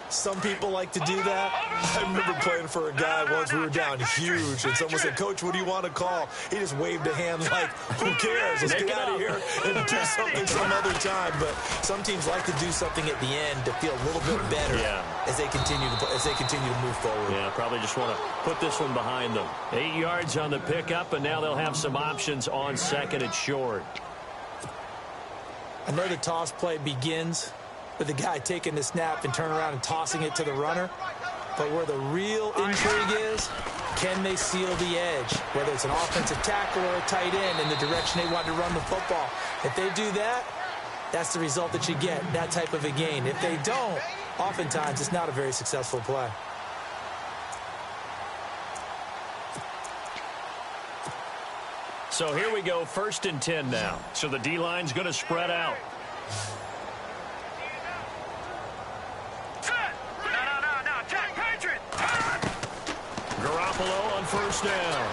Some people like to do that. I remember playing for a guy once. We were down huge, and someone said, "Coach, what do you want to call?" He just waved a hand like, "Who cares? Let's get out of here and do something some other time." But some teams like to do something at the end to feel a little bit better as they continue to move forward. Yeah, probably just want to put this one behind them. 8 yards on the pickup, and now they'll have some options on second and short. I know the toss play begins with the guy taking the snap and turning around and tossing it to the runner. But where the real intrigue is, can they seal the edge? Whether it's an offensive tackle or a tight end in the direction they want to run the football. If they do that, that's the result that you get, that type of a gain. If they don't, oftentimes it's not a very successful play. So here we go, 1st and 10 now. So the D-line's going to spread out. Garoppolo on 1st down.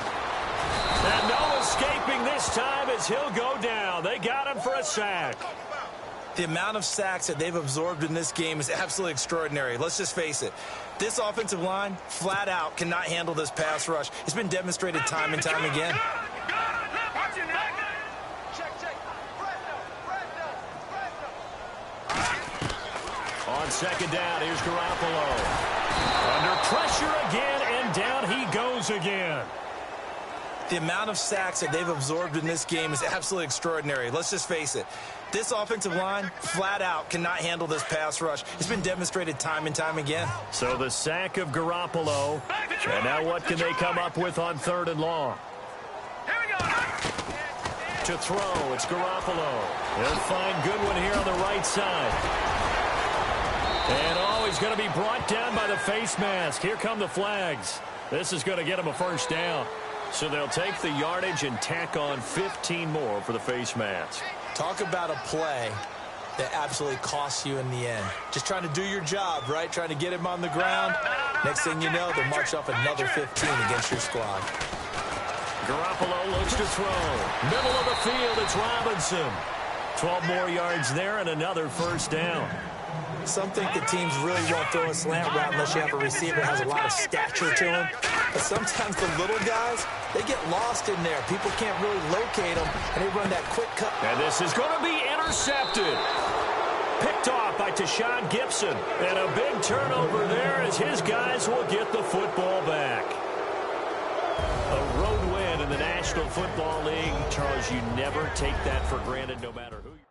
And no escaping this time as he'll go down. They got him for a sack. The amount of sacks that they've absorbed in this game is absolutely extraordinary. Let's just face it. This offensive line, flat out, cannot handle this pass rush. It's been demonstrated time and time again. On 2nd down, here's Garoppolo. Under pressure again, and down he goes again. The amount of sacks that they've absorbed in this game is absolutely extraordinary. Let's just face it. This offensive line, flat out, cannot handle this pass rush. It's been demonstrated time and time again. So the sack of Garoppolo. And now what can they come up with on 3rd and long? To throw, it's Garoppolo. They'll find Goodwin here on the right side. And he's going to be brought down by the face mask. Here come the flags. This is going to get him a 1st down. So they'll take the yardage and tack on 15 more for the face mask. Talk about a play that absolutely costs you in the end. Just trying to do your job, right? Trying to get him on the ground. Next thing you know, they'll march off another 15 against your squad. Garoppolo looks to throw. Middle of the field, it's Robinson. 12 more yards there and another 1st down. Some think the teams really won't throw a slant route unless you have a receiver that has a lot of stature to him. But sometimes the little guys, they get lost in there. People can't really locate them, and they run that quick cut. And this is going to be intercepted. Picked off by Tashawn Gibson. And a big turnover there as his guys will get the football back. A road win in the National Football League. Charles, you never take that for granted no matter who you're.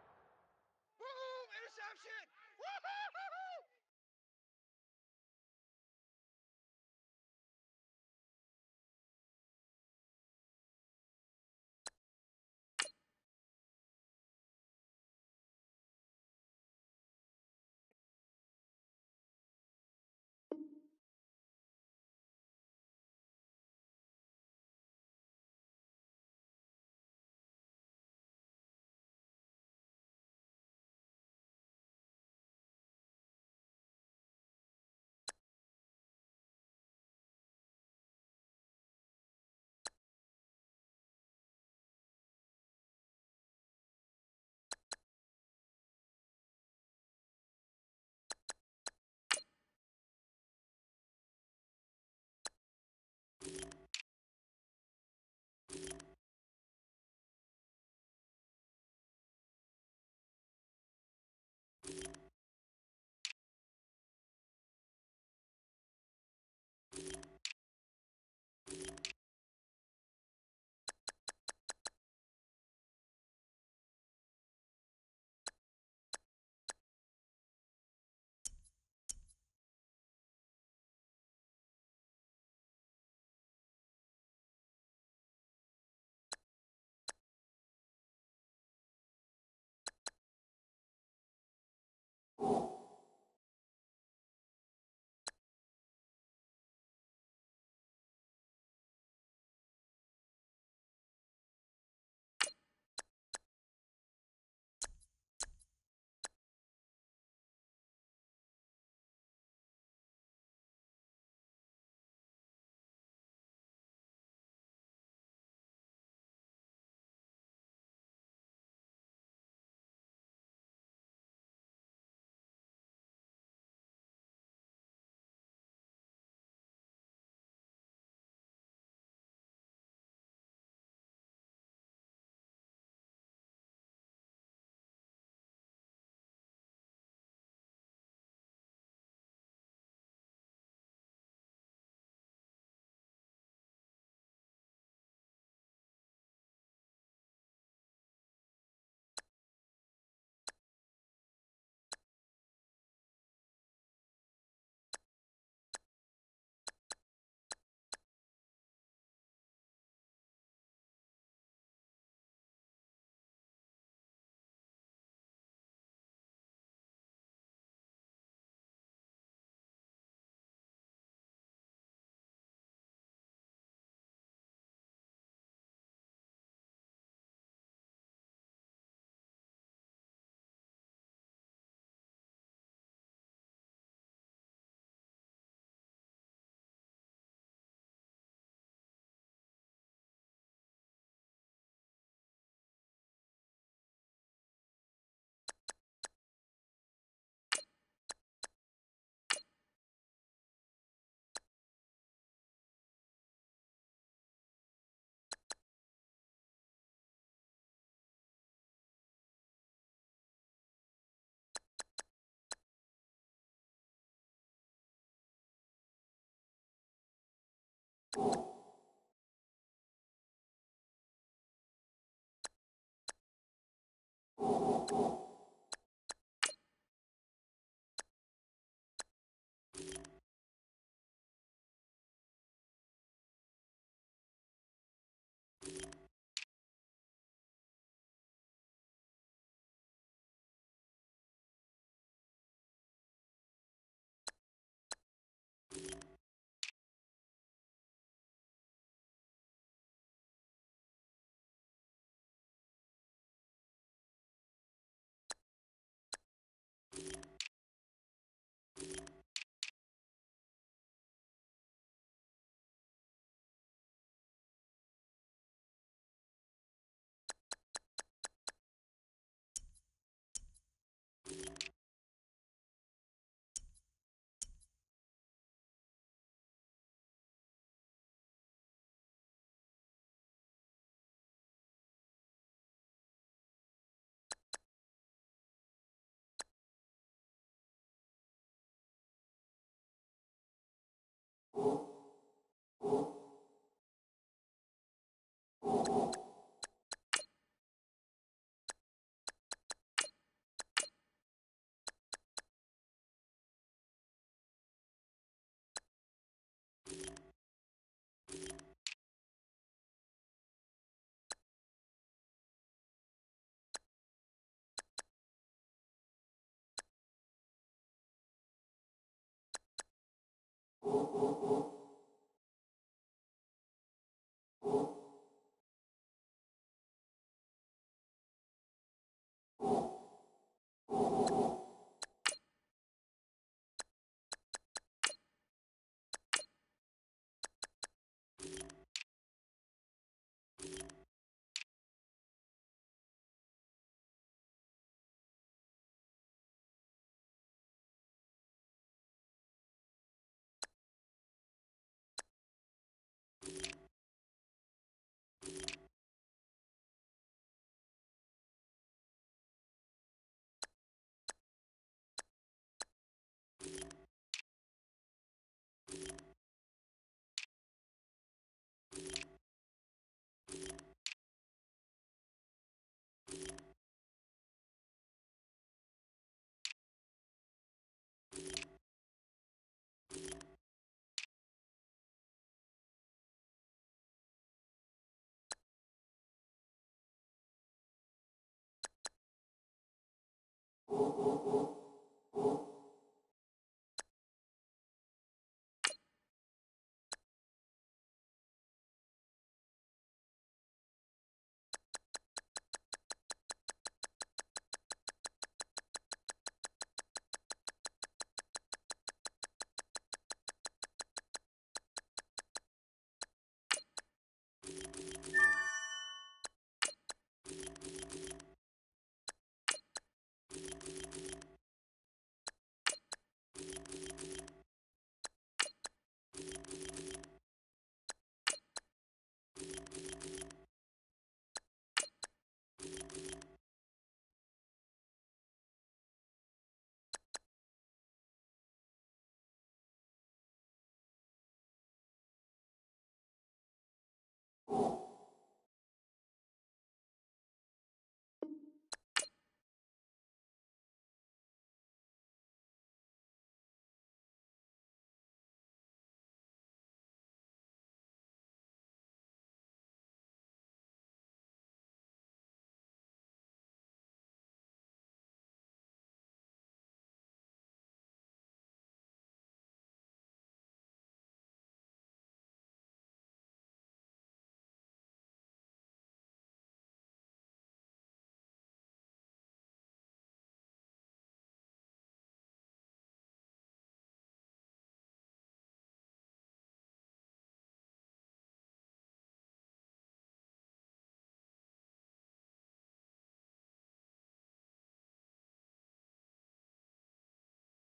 You